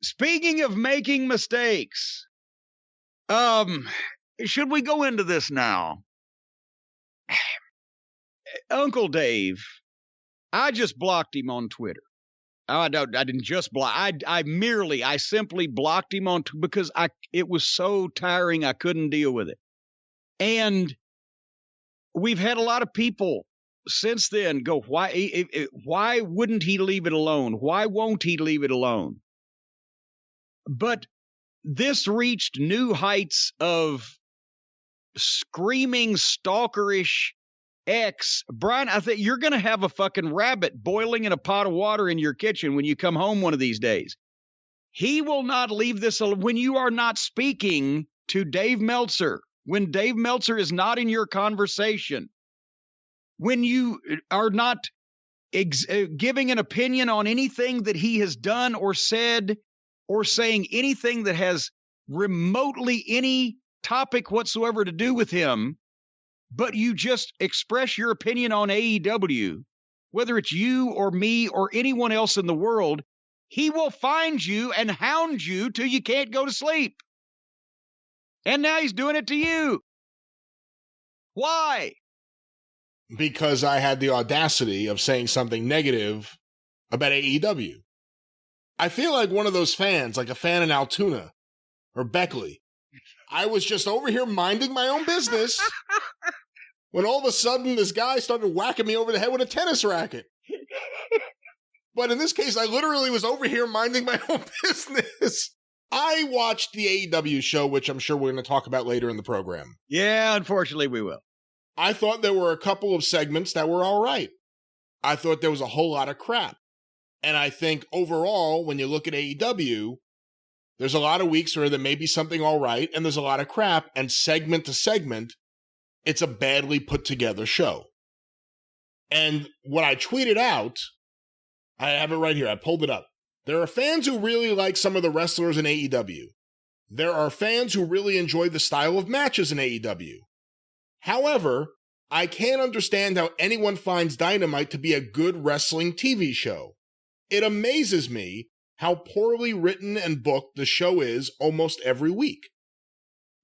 Speaking of making mistakes, should we go into this now? Uncle Dave, I just blocked him on Twitter. I didn't just block. I simply blocked him on because it was so tiring. I couldn't deal with it. And we've had a lot of people since then go, why wouldn't he leave it alone? Why won't he leave it alone? But this reached new heights of screaming, stalkerish Brian, I think you're going to have a fucking rabbit boiling in a pot of water in your kitchen when you come home one of these days. He will not leave this alone. When you are not speaking to Dave Meltzer, when Dave Meltzer is not in your conversation, when you are not giving an opinion on anything that he has done or said, or saying anything that has remotely any topic whatsoever to do with him, but you just express your opinion on AEW, whether it's you or me or anyone else in the world, he will find you and hound you till you can't go to sleep. And now he's doing it to you. Why? Because I had the audacity of saying something negative about AEW. I feel like one of those fans, like a fan in Altoona or Beckley. I was just over here minding my own business when all of a sudden this guy started whacking me over the head with a tennis racket. But in this case, I literally was over here minding my own business. I watched the AEW show, which I'm sure we're going to talk about later in the program. Yeah, unfortunately we will. I thought there were a couple of segments that were all right. I thought there was a whole lot of crap. And I think overall, when you look at AEW, there's a lot of weeks where there may be something all right, and there's a lot of crap, and segment to segment, it's a badly put together show. And what I tweeted out, I have it right here, I pulled it up. There are fans who really like some of the wrestlers in AEW. There are fans who really enjoy the style of matches in AEW. However, I can't understand how anyone finds Dynamite to be a good wrestling TV show. It amazes me how poorly written and booked the show is almost every week.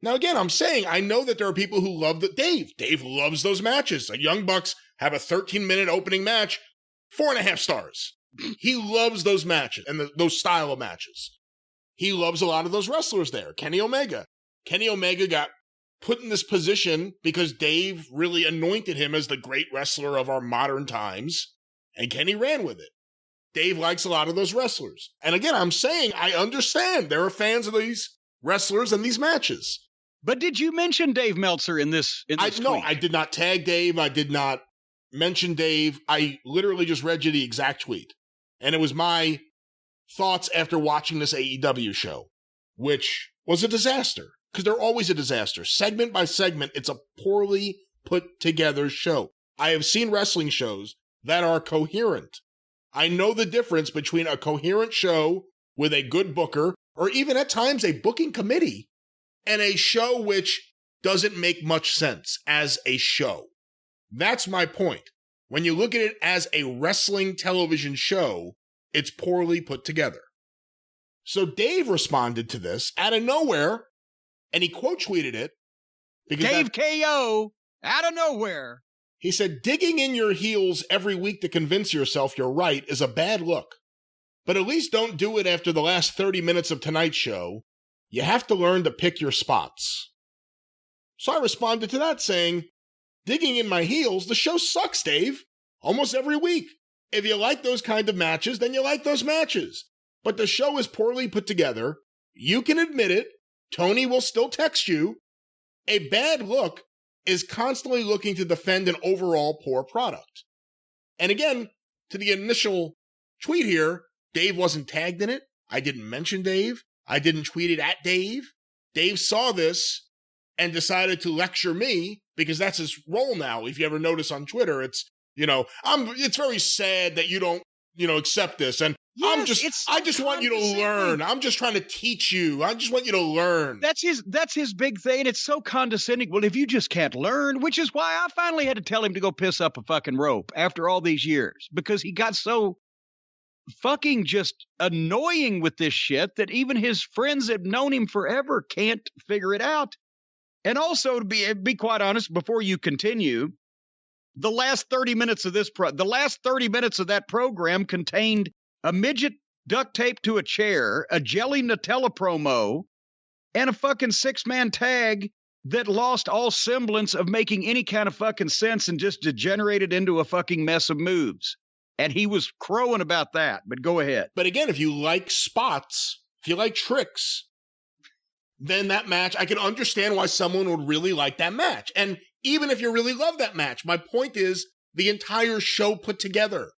Now again, I'm saying I know that there are people who love Dave. Dave loves those matches. The Young Bucks have a 13-minute opening match, 4.5 stars. He loves those matches and those style of matches. He loves a lot of those wrestlers there. Kenny Omega. Kenny Omega got put in this position because Dave really anointed him as the great wrestler of our modern times, and Kenny ran with it. Dave likes a lot of those wrestlers. And again, I'm saying I understand there are fans of these wrestlers and these matches. But did you mention Dave Meltzer in this tweet? No, I did not tag Dave. I did not mention Dave. I literally just read you the exact tweet. And it was my thoughts after watching this AEW show, which was a disaster. Because they're always a disaster. Segment by segment, it's a poorly put together show. I have seen wrestling shows that are coherent. I know the difference between a coherent show with a good booker, or even at times a booking committee, and a show which doesn't make much sense as a show. That's my point. When you look at it as a wrestling television show, it's poorly put together. So Dave responded to this out of nowhere, and he quote tweeted it. Dave KO, out of nowhere. He said, digging in your heels every week to convince yourself you're right is a bad look. But at least don't do it after the last 30 minutes of tonight's show. You have to learn to pick your spots. So I responded to that saying, digging in my heels, the show sucks, Dave. Almost every week. If you like those kind of matches, then you like those matches. But the show is poorly put together. You can admit it. Tony will still text you. A bad look is constantly looking to defend an overall poor product. And again, to the initial tweet here, Dave wasn't tagged in it. I didn't mention Dave. I didn't tweet it at Dave. Dave saw this and decided to lecture me because that's his role now. If you ever notice on Twitter, it's, it's very sad that you don't, accept this. And yes, I just want you to learn. I'm just trying to teach you. I just want you to learn. That's his big thing. It's so condescending. Well, if you just can't learn, which is why I finally had to tell him to go piss up a fucking rope after all these years, because he got so fucking just annoying with this shit that even his friends that have known him forever can't figure it out. And also, to be quite honest, before you continue, the last 30 minutes of that program contained a midget duct taped to a chair, a jelly Nutella promo, and a fucking 6-man tag that lost all semblance of making any kind of fucking sense and just degenerated into a fucking mess of moves. And he was crowing about that, but go ahead. But again, if you like spots, if you like tricks, then that match, I can understand why someone would really like that match. And even if you really love that match, my point is the entire show put together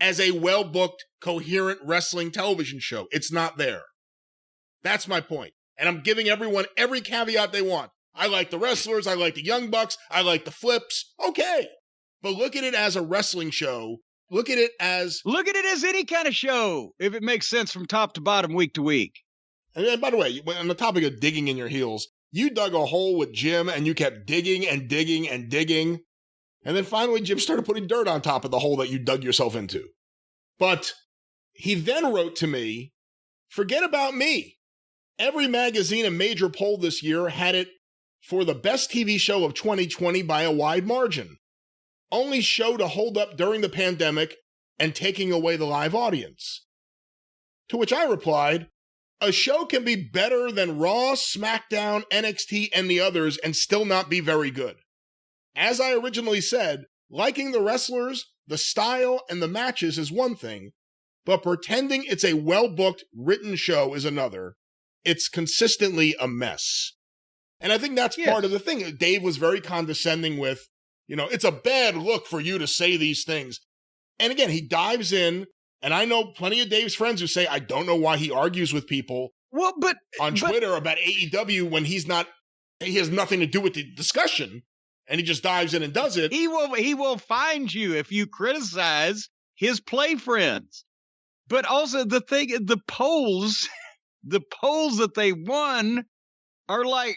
as a well-booked, coherent wrestling television show, it's not there. That's my point. And I'm giving everyone every caveat they want. I like the wrestlers, I like the Young Bucks, I like the flips. Okay. But look at it as a wrestling show. Look at it as any kind of show, if it makes sense from top to bottom, week to week. And by the way, on the topic of digging in your heels, you dug a hole with Jim and you kept digging and digging and digging. And then finally Jim started putting dirt on top of the hole that you dug yourself into. But he then wrote to me, forget about me. Every magazine and major poll this year had it for the best TV show of 2020 by a wide margin. Only show to hold up during the pandemic and taking away the live audience. To which I replied, a show can be better than Raw, SmackDown, NXT, and the others and still not be very good. As I originally said, liking the wrestlers, the style, and the matches is one thing, but pretending it's a well-booked, written show is another. It's consistently a mess. And I think that's part of the thing. Dave was very condescending with, it's a bad look for you to say these things. And again, he dives in, and I know plenty of Dave's friends who say, I don't know why he argues with people on Twitter about AEW when he has nothing to do with the discussion, and he just dives in and does it. He will find you if you criticize his play friends. But also the polls that they won are like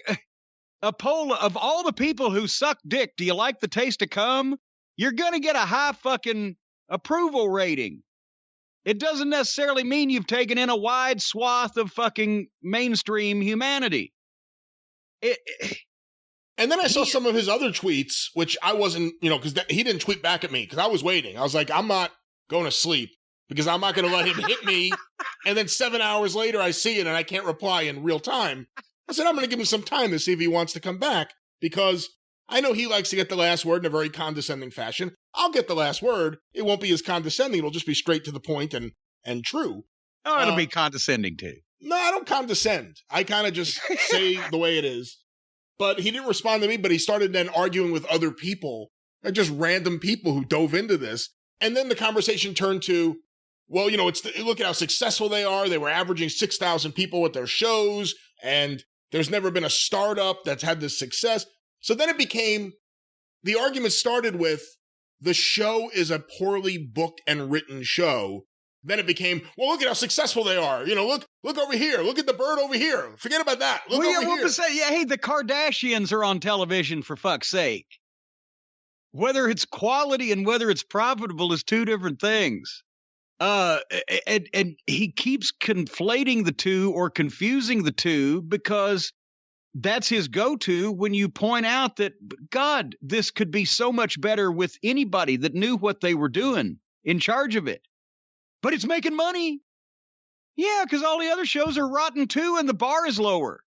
a poll of all the people who suck dick. Do you like the taste of cum? You're going to get a high fucking approval rating. It doesn't necessarily mean you've taken in a wide swath of fucking mainstream humanity. And then I saw some of his other tweets, which I wasn't, because he didn't tweet back at me because I was waiting. I was like, I'm not going to sleep because I'm not going to let him hit me. And then 7 hours later, I see it and I can't reply in real time. I said, I'm going to give him some time to see if he wants to come back because I know he likes to get the last word in a very condescending fashion. I'll get the last word. It won't be as condescending. It'll just be straight to the point and true. Oh, it'll be condescending too. No, I don't condescend. I kind of just say the way it is. But he didn't respond to me, but he started then arguing with other people, like just random people who dove into this. And then the conversation turned to, well, look at how successful they are. They were averaging 6,000 people at their shows, and there's never been a startup that's had this success. So then it became, the argument started with, the show is a poorly booked and written show. Then it became, well, look at how successful they are. Look over here. Look at the bird over here. Forget about that. Look over here. Hey, the Kardashians are on television, for fuck's sake. Whether it's quality and whether it's profitable is two different things. And he keeps conflating the two or confusing the two because that's his go-to when you point out that, God, this could be so much better with anybody that knew what they were doing in charge of it. But it's making money. Yeah, because all the other shows are rotten too, and the bar is lower.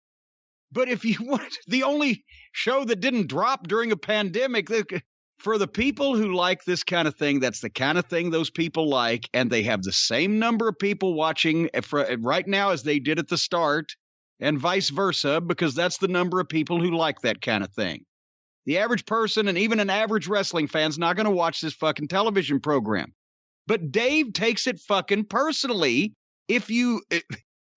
But if you want the only show that didn't drop during a pandemic, for the people who like this kind of thing, that's the kind of thing those people like, and they have the same number of people watching right now as they did at the start, and vice versa, because that's the number of people who like that kind of thing. The average person and even an average wrestling fan's not going to watch this fucking television program. But Dave takes it fucking personally if you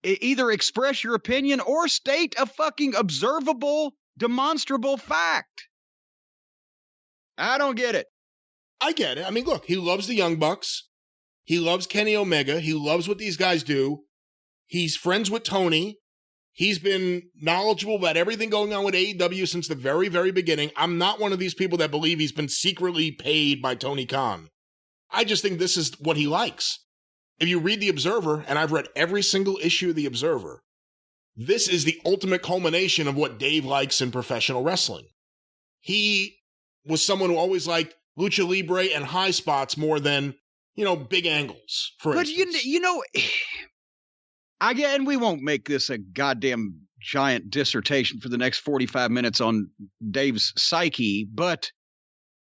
either express your opinion or state a fucking observable, demonstrable fact. I don't get it. I get it. I mean, look, he loves the Young Bucks. He loves Kenny Omega. He loves what these guys do. He's friends with Tony. He's been knowledgeable about everything going on with AEW since the very, very beginning. I'm not one of these people that believe he's been secretly paid by Tony Khan. I just think this is what he likes. if you read The Observer, and I've read every single issue of The Observer, this is the ultimate culmination of what Dave likes in professional wrestling. He was someone who always liked lucha libre and high spots more than, big angles, for instance. But, again, we won't make this a goddamn giant dissertation for the next 45 minutes on Dave's psyche, but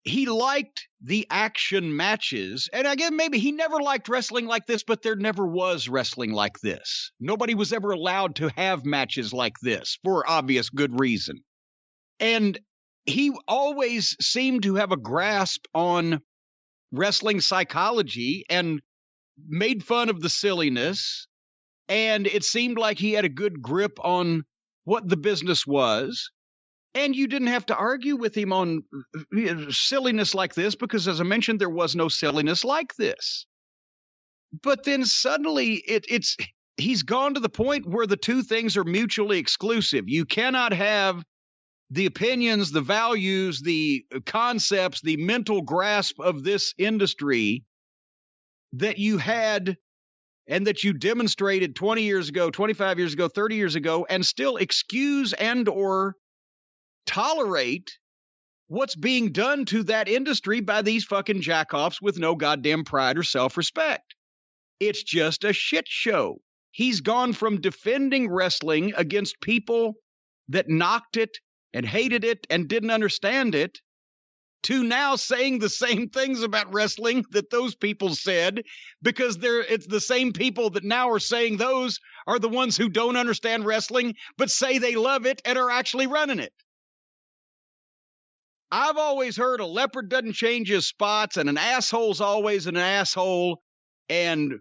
he liked the action matches. And again, maybe he never liked wrestling like this, but there never was wrestling like this. Nobody was ever allowed to have matches like this for obvious good reason. And he always seemed to have a grasp on wrestling psychology and made fun of the silliness. And it seemed like he had a good grip on what the business was. And you didn't have to argue with him on silliness like this because, as I mentioned, there was no silliness like this. But then suddenly he's gone to the point where the two things are mutually exclusive. You cannot have the opinions, the values, the concepts, the mental grasp of this industry that you had and that you demonstrated 20 years ago, 25 years ago, 30 years ago, and still excuse and or tolerate what's being done to that industry by these fucking jackoffs with no goddamn pride or self-respect. It's just a shit show. He's gone from defending wrestling against people that knocked it and hated it and didn't understand it to now saying the same things about wrestling that those people said, because it's the same people that now are saying those are the ones who don't understand wrestling, but say they love it and are actually running it. I've always heard a leopard doesn't change his spots and an asshole's always an asshole, and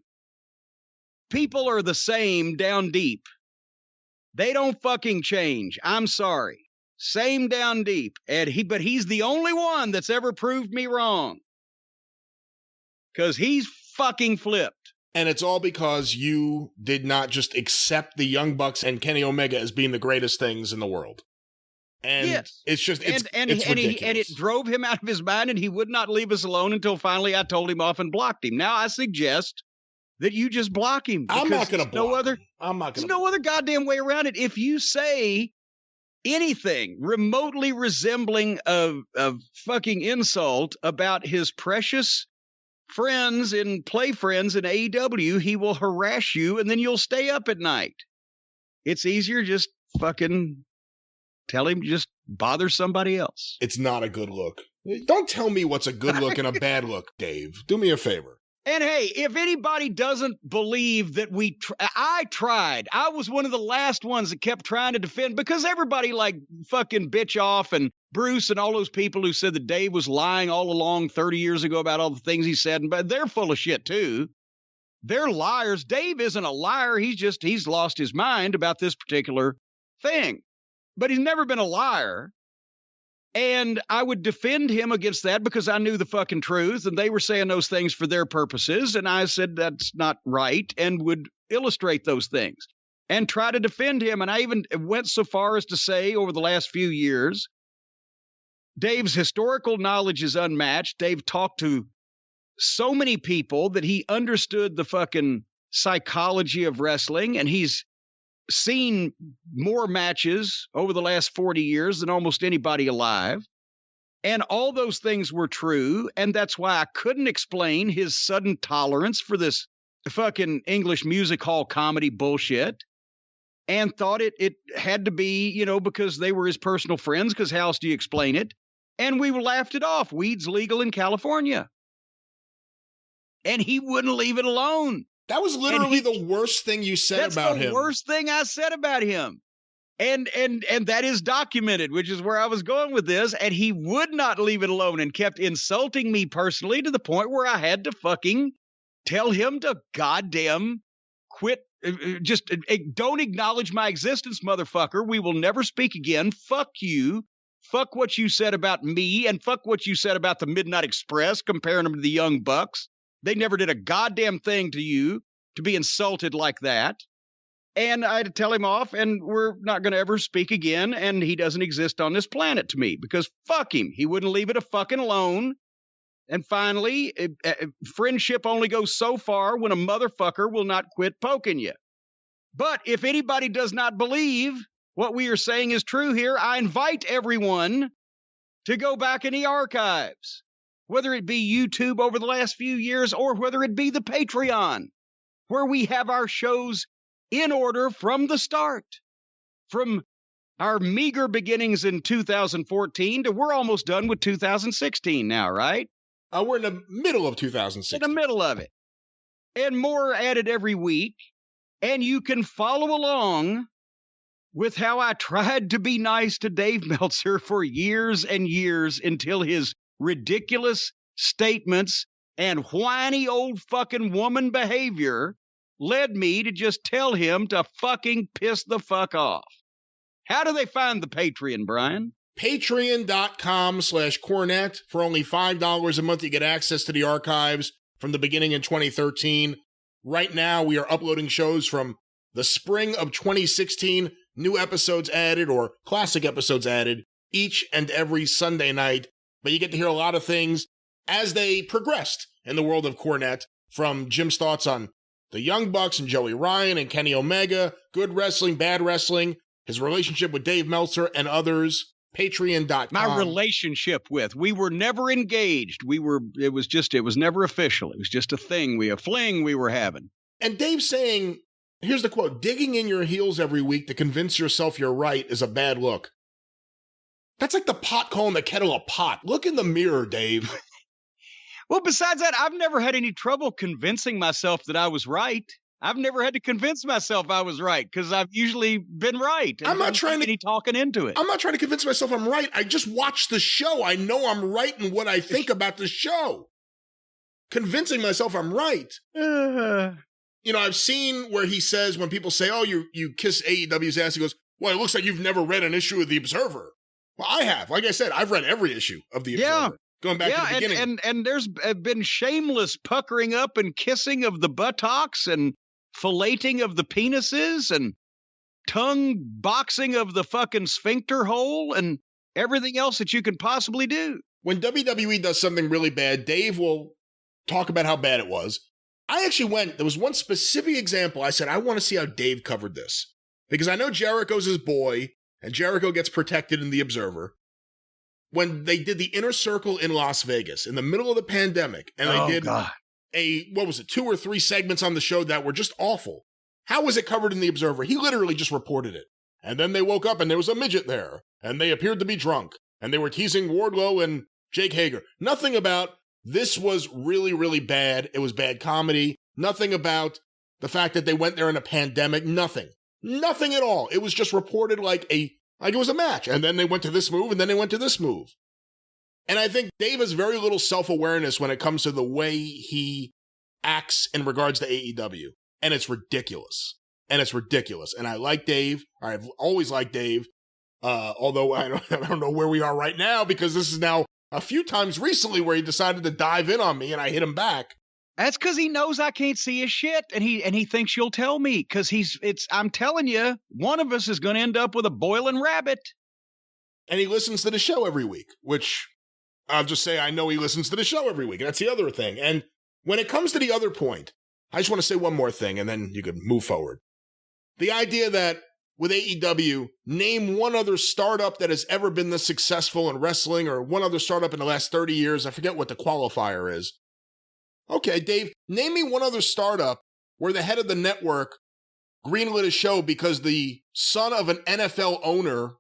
people are the same down deep. They don't fucking change. I'm sorry. Same down deep. But he's the only one that's ever proved me wrong. Because he's fucking flipped. And it's all because you did not just accept the Young Bucks and Kenny Omega as being the greatest things in the world. And yes. It's just, it's ridiculous. And it drove him out of his mind, and he would not leave us alone until finally I told him off and blocked him. Now I suggest that you just block him. I'm not going to block him. I'm not going to. There's no other goddamn way around it. If you say anything remotely resembling a fucking insult about his precious friends and play friends in AEW, he will harass you, and then you'll stay up at night. It's easier just fucking tell him just bother somebody else. It's not a good look. Don't tell me what's a good look and a bad look, Dave. Do me a favor. And hey, if anybody doesn't believe that I tried. I was one of the last ones that kept trying to defend, because everybody like fucking bitch off and Bruce and all those people who said that Dave was lying all along 30 years ago about all the things he said, but they're full of shit too. They're liars. Dave isn't a liar. He's lost his mind about this particular thing, but he's never been a liar. And I would defend him against that because I knew the fucking truth, and they were saying those things for their purposes. And I said, that's not right, and would illustrate those things and try to defend him. And I even went so far as to say over the last few years, Dave's historical knowledge is unmatched. Dave talked to so many people that he understood the fucking psychology of wrestling, and he's seen more matches over the last 40 years than almost anybody alive. And all those things were true. And that's why I couldn't explain his sudden tolerance for this fucking English music hall comedy bullshit, and thought it had to be, because they were his personal friends, because how else do you explain it? And we laughed it off. Weed's legal in California. And he wouldn't leave it alone. That was literally the worst thing you said about him. That's the worst thing I said about him. And that is documented, which is where I was going with this. And he would not leave it alone and kept insulting me personally to the point where I had to fucking tell him to goddamn quit. Just don't acknowledge my existence, motherfucker. We will never speak again. Fuck you. Fuck what you said about me, and fuck what you said about the Midnight Express, comparing them to the Young Bucks. They never did a goddamn thing to you to be insulted like that. And I had to tell him off, and we're not going to ever speak again, and he doesn't exist on this planet to me, because fuck him. He wouldn't leave it a fucking alone. And finally, friendship only goes so far when a motherfucker will not quit poking you. But if anybody does not believe what we are saying is true here, I invite everyone to go back in the archives, whether it be YouTube over the last few years or whether it be the Patreon, where we have our shows in order from the start, from our meager beginnings in 2014 to we're almost done with 2016 now, right? We're in the middle of 2016. In the middle of it. And more added every week. And you can follow along with how I tried to be nice to Dave Meltzer for years and years until his ridiculous statements and whiny old fucking woman behavior led me to just tell him to fucking piss the fuck off. How do they find the Patreon, Brian? Patreon.com/Cornette. For only $5 a month, you get access to the archives from the beginning in 2013. Right now, we are uploading shows from the spring of 2016, new episodes added or classic episodes added each and every Sunday night. But you get to hear a lot of things as they progressed in the world of Cornette, from Jim's thoughts on the Young Bucks and Joey Ryan and Kenny Omega, good wrestling, bad wrestling, his relationship with Dave Meltzer and others. Patreon.com. My relationship with. We were never engaged. It was never official. It was just a fling we were having. And Dave saying, here's the quote, digging in your heels every week to convince yourself you're right is a bad look. That's like the pot calling the kettle a pot. Look in the mirror, Dave. Well, besides that, I've never had any trouble convincing myself that I was right. I've never had to convince myself I was right because I've usually been right. I'm not trying to talking into it. I'm not trying to convince myself I'm right. I just watched the show. I know I'm right in what I think about the show. Convincing myself I'm right. You know, I've seen where he says when people say, "Oh, you kiss AEW's ass," he goes, "Well, it looks like you've never read an issue of The Observer." Well, I have. Like I said, I've read every issue of The Observer. Going back to the beginning. And there's been shameless puckering up and kissing of the buttocks and filleting of the penises and tongue boxing of the fucking sphincter hole and everything else that you can possibly do. When WWE does something really bad, Dave will talk about how bad it was. I actually there was one specific example. I said, I want to see how Dave covered this. Because I know Jericho's his boy, and Jericho gets protected in The Observer. When they did the Inner Circle in Las Vegas in the middle of the pandemic, and they did 2 or 3 segments on the show that were just awful. How was it covered in The Observer? He literally just reported it. And then they woke up and there was a midget there, and they appeared to be drunk, and they were teasing Wardlow and Jake Hager. Nothing about this was really, really bad. It was bad comedy. Nothing about the fact that they went there in a pandemic. Nothing. Nothing at all. It was just reported like it was a match. And then they went to this move, and then they went to this move. And I think Dave has very little self-awareness when it comes to the way he acts in regards to AEW. And it's ridiculous. And I like Dave. I've always liked Dave. Although I don't know where we are right now, because this is now a few times recently where he decided to dive in on me and I hit him back. That's because he knows I can't see his shit, and he thinks you'll tell me, because I'm telling you, one of us is going to end up with a boiling rabbit. And he listens to the show every week, which I'll just say I know he listens to the show every week. And that's the other thing. And when it comes to the other point, I just want to say one more thing, and then you can move forward. The idea that with AEW, name one other startup that has ever been this successful in wrestling, or one other startup in the last 30 years. I forget what the qualifier is. Okay, Dave, name me one other startup where the head of the network greenlit a show because the son of an NFL owner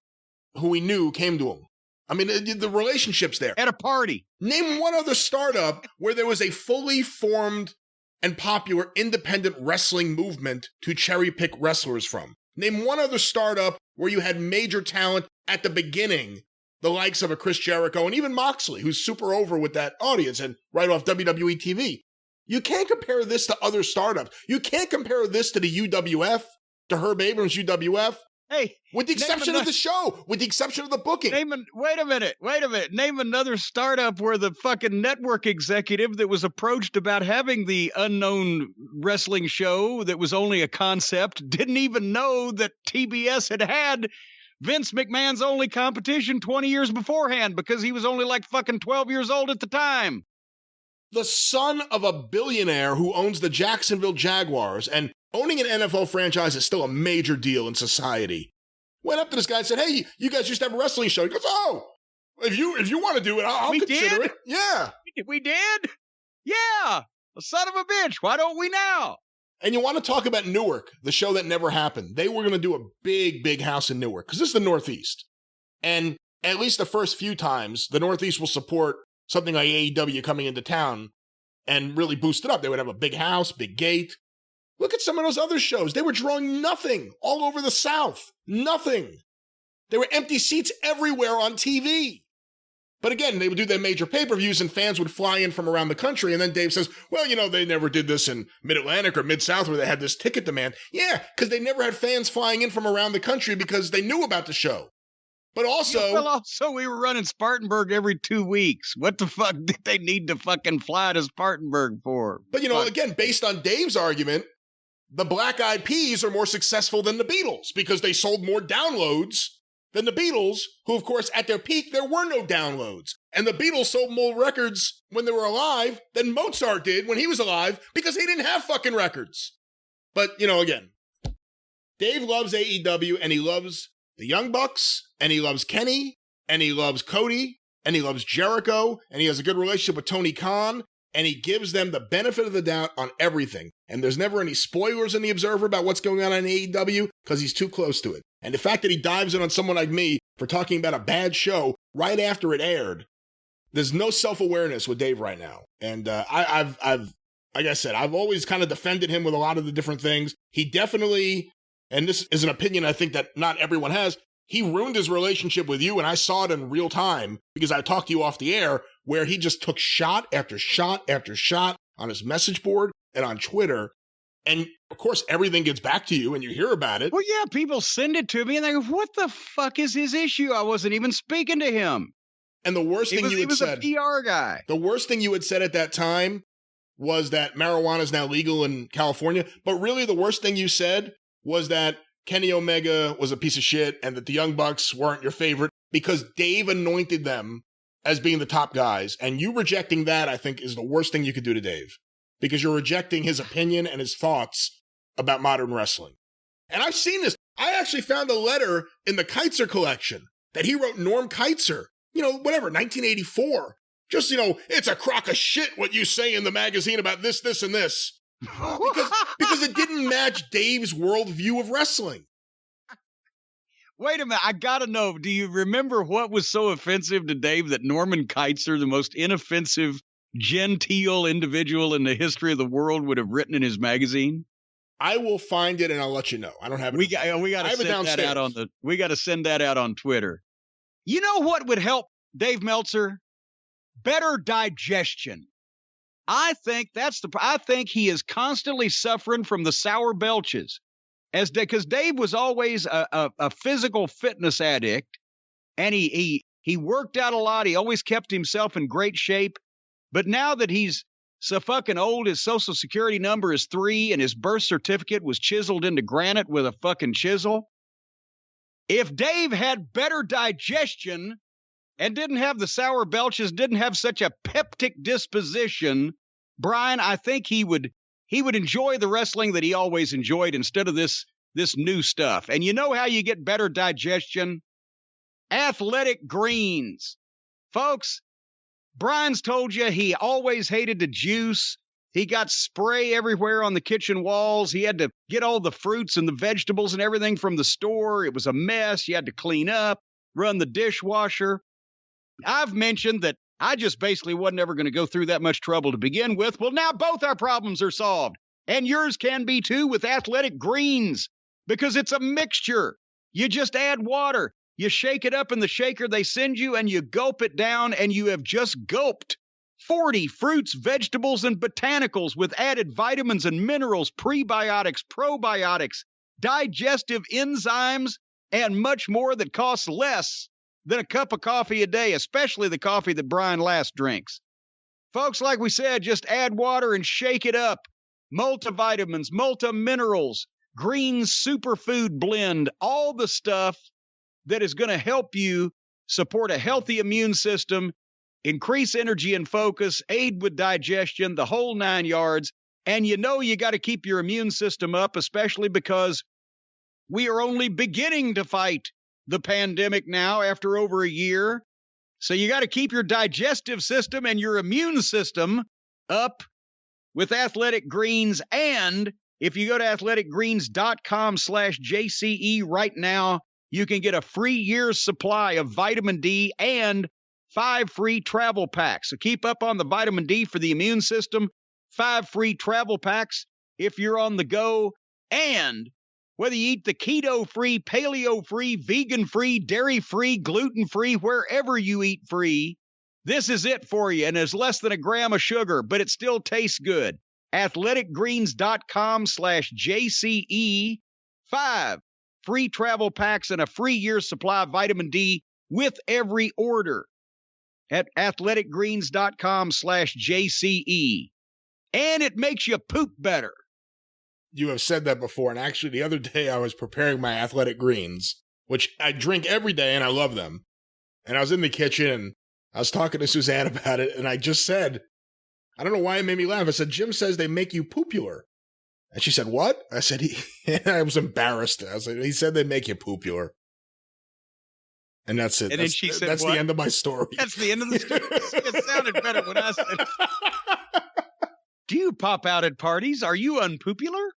who he knew came to him. I mean, the relationship's there. At a party. Name one other startup where there was a fully formed and popular independent wrestling movement to cherry pick wrestlers from. Name one other startup where you had major talent at the beginning, the likes of a Chris Jericho and even Moxley, who's super over with that audience and right off WWE TV. You can't compare this to other startups. You can't compare this to the UWF, to Herb Abrams' UWF. Hey, with the exception of the show, with the exception of the booking. Wait a minute. Name another startup where the fucking network executive that was approached about having the unknown wrestling show that was only a concept didn't even know that TBS had Vince McMahon's only competition 20 years beforehand because he was only like fucking 12 years old at the time. The son of a billionaire who owns the Jacksonville Jaguars, and owning an NFL franchise is still a major deal in society, went up to this guy and said, hey, you guys used to have a wrestling show. He goes, oh, if you want to do it, I'll consider it. Yeah. We did? Yeah. The son of a bitch. Why don't we now? And you want to talk about Newark, the show that never happened. They were going to do a big, big house in Newark because this is the Northeast. And at least the first few times, the Northeast will support something like AEW coming into town and really boost it up. They would have a big house, big gate. Look at some of those other shows. They were drawing nothing all over the South. Nothing. There were empty seats everywhere on TV. But again, they would do their major pay-per-views and fans would fly in from around the country. And then Dave says, well, they never did this in Mid-Atlantic or Mid-South where they had this ticket demand. Yeah, because they never had fans flying in from around the country because they knew about the show. But also, we were running Spartanburg every 2 weeks. What the fuck did they need to fucking fly to Spartanburg for? But, again, based on Dave's argument, the Black Eyed Peas are more successful than the Beatles because they sold more downloads than the Beatles, who, of course, at their peak, there were no downloads. And the Beatles sold more records when they were alive than Mozart did when he was alive because he didn't have fucking records. But, again, Dave loves AEW and he loves the Young Bucks and he loves Kenny and he loves Cody and he loves Jericho and he has a good relationship with Tony Khan and he gives them the benefit of the doubt on everything. And there's never any spoilers in the Observer about what's going on in AEW because he's too close to it. And the fact that he dives in on someone like me for talking about a bad show right after it aired, there's no self-awareness with Dave right now. And I've like I said, I've always kind of defended him with a lot of the different things. He definitely, and this is an opinion I think that not everyone has, he ruined his relationship with you, and I saw it in real time because I talked to you off the air, where he just took shot after shot after shot on his message board and on Twitter. And, of course, everything gets back to you and you hear about it. Well, yeah, people send it to me and they go, what the fuck is his issue? I wasn't even speaking to him. And the worst thing you had said... He was a PR guy. The worst thing you had said at that time was that marijuana is now legal in California. But really, the worst thing you said was that Kenny Omega was a piece of shit and that the Young Bucks weren't your favorite because Dave anointed them as being the top guys. And you rejecting that, I think, is the worst thing you could do to Dave. Because you're rejecting his opinion and his thoughts about modern wrestling. And I've seen this. I actually found a letter in the Keitzer collection that he wrote Norm Keitzer, 1984. Just, it's a crock of shit what you say in the magazine about this, this, and this. Because it didn't match Dave's worldview of wrestling. Wait a minute. I got to know, do you remember what was so offensive to Dave that Norman Keitzer, the most inoffensive genteel individual in the history of the world, would have written in his magazine? I will find it and I'll let you know. I don't have it. We got to send that out we got to send that out on Twitter. You know what would help Dave Meltzer? Better digestion. I think I think he is constantly suffering from the sour belches, because Dave was always a physical fitness addict, and he worked out a lot. He always kept himself in great shape. But now that he's so fucking old, his social security number is 3 and his birth certificate was chiseled into granite with a fucking chisel. If Dave had better digestion and didn't have the sour belches, didn't have such a peptic disposition, Brian, I think he would enjoy the wrestling that he always enjoyed instead of this new stuff. And you know how you get better digestion? Athletic greens. Folks, Brian's told you he always hated the juice. He got spray everywhere on the kitchen walls. He had to get all the fruits and the vegetables and everything from the store. It was a mess. You had to clean up, run the dishwasher. I've mentioned that I just basically wasn't ever going to go through that much trouble to begin with. Well, now both our problems are solved. And yours can be too with Athletic Greens, because it's a mixture. You just add water. You shake it up in the shaker they send you, and you gulp it down, and you have just gulped 40 fruits, vegetables, and botanicals with added vitamins and minerals, prebiotics, probiotics, digestive enzymes, and much more that costs less than a cup of coffee a day, especially the coffee that Brian Last drinks. Folks, like we said, just add water and shake it up. Multivitamins, multiminerals, green superfood blend, all the stuff that is going to help you support a healthy immune system increase energy and focus, aid with digestion, the whole 9 yards. And you got to keep your immune system up, especially because we are only beginning to fight the pandemic now after over a year. So you got to keep your digestive system and your immune system up with Athletic Greens. And if you go to athleticgreens.com/JCE right now, you can get a free year's supply of vitamin D and 5 free travel packs. So keep up on the vitamin D for the immune system, 5 free travel packs if you're on the go. And whether you eat the keto-free, paleo-free, vegan-free, dairy-free, gluten-free, wherever you eat free, this is it for you. And it's less than a gram of sugar, but it still tastes good. athleticgreens.com/JCE. 5 free travel packs and a free year's supply of vitamin D with every order at athleticgreens.com/JCE. And it makes you poop better. You have said that before, and actually the other day I was preparing my Athletic Greens, which I drink every day and I love them. And I was in the kitchen and I was talking to Suzanne about it, and I just said, I don't know why it made me laugh. I said, Jim says they make you popular. And she said, what? I said, I was embarrassed. I was like, he said they make you popular. And that's it. And then she said, that's what? The end of my story. That's the end of the story. It sounded better when I said, do you pop out at parties? Are you unpopular?